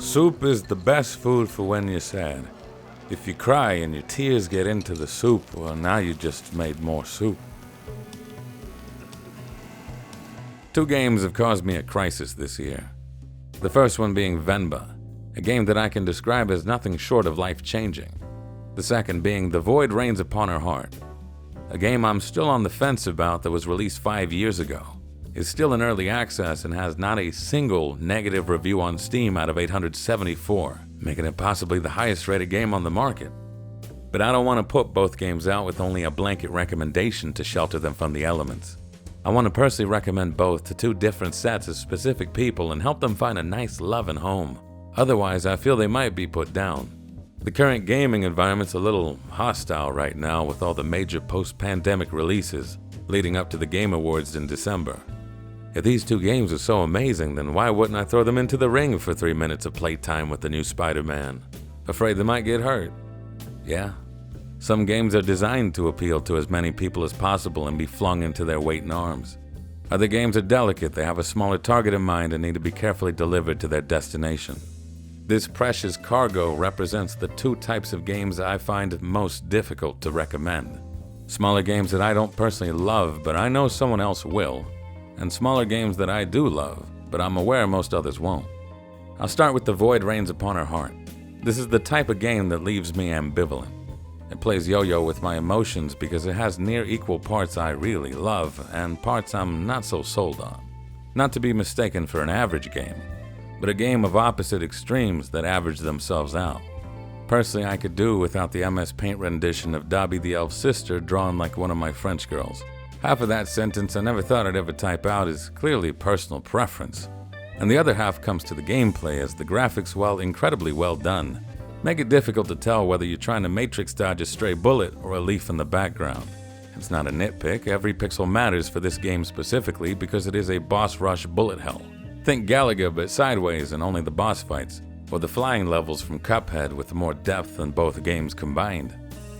Soup is the best food for when you're sad. If you cry and your tears get into the soup, well, now you just made more soup. Two games have caused me a crisis this year. The first one being Venba, a game that I can describe as nothing short of life-changing. The second being The Void Rains Upon Her Heart, a game I'm still on the fence about that was released 5 years ago, is still in early access and has not a single negative review on Steam out of 874, making it possibly the highest rated game on the market. But I don't want to put both games out with only a blanket recommendation to shelter them from the elements. I want to personally recommend both to two different sets of specific people and help them find a nice love and home. Otherwise, I feel they might be put down. The current gaming environment's a little hostile right now with all the major post-pandemic releases leading up to the Game Awards in December. If these two games are so amazing, then why wouldn't I throw them into the ring for 3 minutes of playtime with the new Spider-Man? Afraid they might get hurt. Yeah. Some games are designed to appeal to as many people as possible and be flung into their waiting arms. Other games are delicate, they have a smaller target in mind and need to be carefully delivered to their destination. This precious cargo represents the two types of games I find most difficult to recommend. Smaller games that I don't personally love, but I know someone else will, and smaller games that I do love, but I'm aware most others won't. I'll start with The Void Rains Upon Her Heart. This is the type of game that leaves me ambivalent. It plays yo-yo with my emotions because it has near equal parts I really love and parts I'm not so sold on. Not to be mistaken for an average game, but a game of opposite extremes that average themselves out. Personally, I could do without the MS Paint rendition of Dobby the Elf's sister drawn like one of my French girls. Half of that sentence I never thought I'd ever type out is clearly personal preference, and the other half comes to the gameplay as the graphics, while incredibly well done, make it difficult to tell whether you're trying to matrix dodge a stray bullet or a leaf in the background. It's not a nitpick, every pixel matters for this game specifically because it is a boss rush bullet hell. Think Galaga but sideways and only the boss fights, or the flying levels from Cuphead with more depth than both games combined.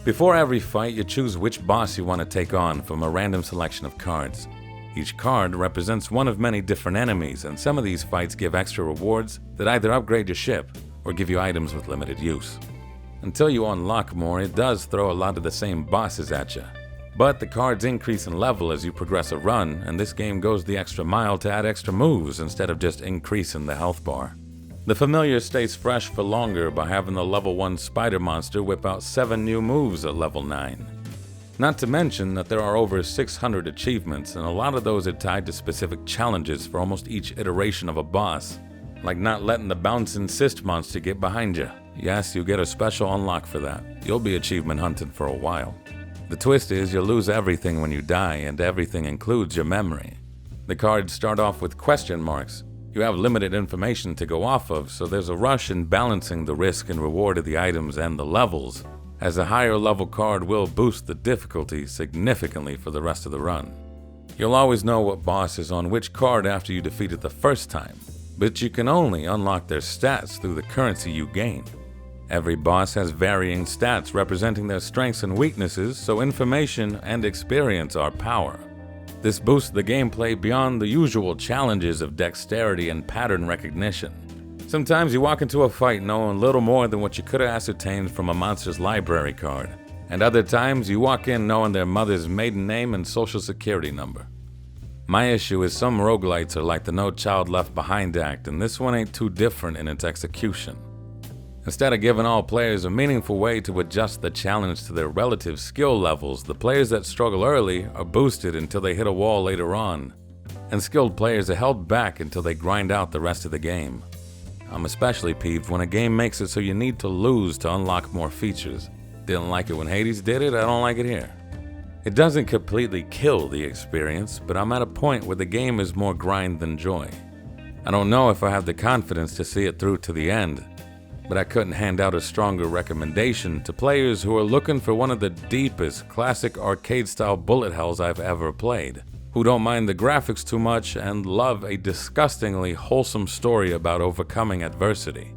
Before every fight, you choose which boss you want to take on from a random selection of cards. Each card represents one of many different enemies, and some of these fights give extra rewards that either upgrade your ship or give you items with limited use. Until you unlock more, it does throw a lot of the same bosses at you. But the cards increase in level as you progress a run, and this game goes the extra mile to add extra moves instead of just increasing the health bar. The familiar stays fresh for longer by having the level 1 spider monster whip out 7 new moves at level 9. Not to mention that there are over 600 achievements, and a lot of those are tied to specific challenges for almost each iteration of a boss, like not letting the bouncing cyst monster get behind you. Yes, you get a special unlock for that. You'll be achievement hunting for a while. The twist is you'll lose everything when you die, and everything includes your memory. The cards start off with question marks. You have limited information to go off of, so there's a rush in balancing the risk and reward of the items and the levels, as a higher level card will boost the difficulty significantly for the rest of the run. You'll always know what boss is on which card after you defeat it the first time, but you can only unlock their stats through the currency you gain. Every boss has varying stats representing their strengths and weaknesses, so information and experience are power. This boosts the gameplay beyond the usual challenges of dexterity and pattern recognition. Sometimes you walk into a fight knowing little more than what you could have ascertained from a monster's library card, and other times you walk in knowing their mother's maiden name and social security number. My issue is some roguelites are like the No Child Left Behind act, and this one ain't too different in its execution. Instead of giving all players a meaningful way to adjust the challenge to their relative skill levels, the players that struggle early are boosted until they hit a wall later on, and skilled players are held back until they grind out the rest of the game. I'm especially peeved when a game makes it so you need to lose to unlock more features. Didn't like it when Hades did it, I don't like it here. It doesn't completely kill the experience, but I'm at a point where the game is more grind than joy. I don't know if I have the confidence to see it through to the end, but I couldn't hand out a stronger recommendation to players who are looking for one of the deepest classic arcade-style bullet hells I've ever played, who don't mind the graphics too much and love a disgustingly wholesome story about overcoming adversity.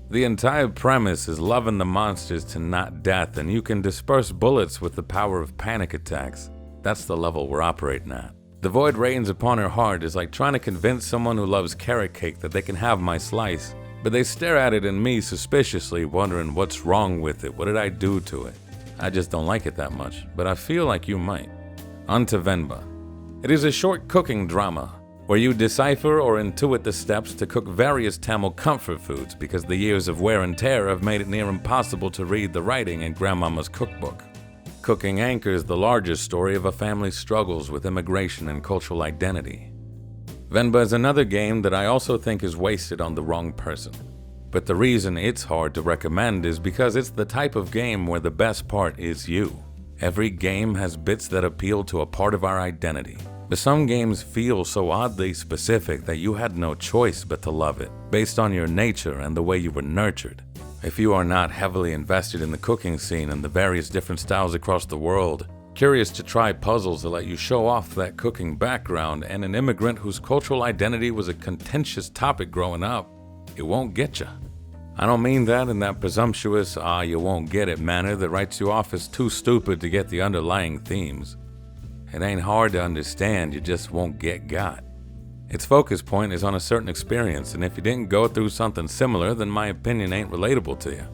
The entire premise is loving the monsters to not death, and you can disperse bullets with the power of panic attacks. That's the level we're operating at. The Void Rains Upon Her Heart is like trying to convince someone who loves carrot cake that they can have my slice, but they stare at it and me suspiciously, wondering what's wrong with it, what did I do to it? I just don't like it that much, but I feel like you might. On to Venba. It is a short cooking drama where you decipher or intuit the steps to cook various Tamil comfort foods because the years of wear and tear have made it near impossible to read the writing in Grandmama's cookbook. Cooking anchors the larger story of a family's struggles with immigration and cultural identity. Venba is another game that I also think is wasted on the wrong person. But the reason it's hard to recommend is because it's the type of game where the best part is you. Every game has bits that appeal to a part of our identity. But some games feel so oddly specific that you had no choice but to love it, based on your nature and the way you were nurtured. If you are not heavily invested in the cooking scene and the various different styles across the world, curious to try puzzles that let you show off that cooking background, and an immigrant whose cultural identity was a contentious topic growing up, it won't get you. I don't mean that in that presumptuous, you won't get it manner that writes you off as too stupid to get the underlying themes. It ain't hard to understand, you just won't get got. Its focus point is on a certain experience, and if you didn't go through something similar, then my opinion ain't relatable to you.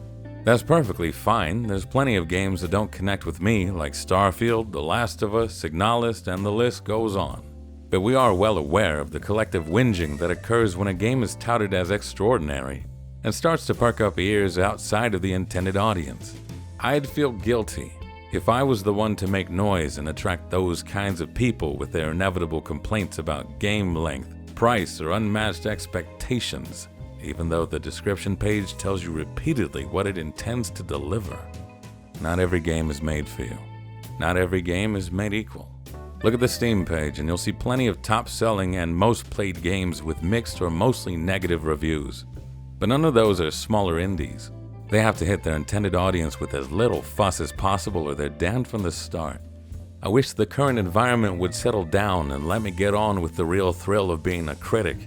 That's perfectly fine. There's plenty of games that don't connect with me, like Starfield, The Last of Us, Signalist, and the list goes on. But we are well aware of the collective whinging that occurs when a game is touted as extraordinary and starts to perk up ears outside of the intended audience. I'd feel guilty if I was the one to make noise and attract those kinds of people with their inevitable complaints about game length, price, or unmatched expectations, even though the description page tells you repeatedly what it intends to deliver. Not every game is made for you. Not every game is made equal. Look at the Steam page and you'll see plenty of top-selling and most played games with mixed or mostly negative reviews. But none of those are smaller indies. They have to hit their intended audience with as little fuss as possible or they're damned from the start. I wish the current environment would settle down and let me get on with the real thrill of being a critic,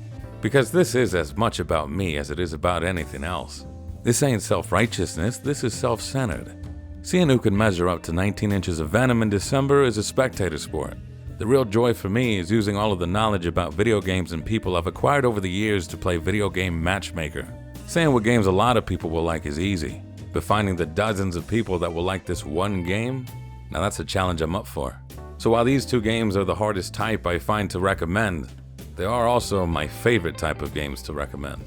because this is as much about me as it is about anything else. This ain't self-righteousness, this is self-centered. Seeing who can measure up to 19 inches of venom in December is a spectator sport. The real joy for me is using all of the knowledge about video games and people I've acquired over the years to play video game matchmaker. Saying what games a lot of people will like is easy, but finding the dozens of people that will like this one game, now that's a challenge I'm up for. So while these two games are the hardest type I find to recommend, they are also my favorite type of games to recommend.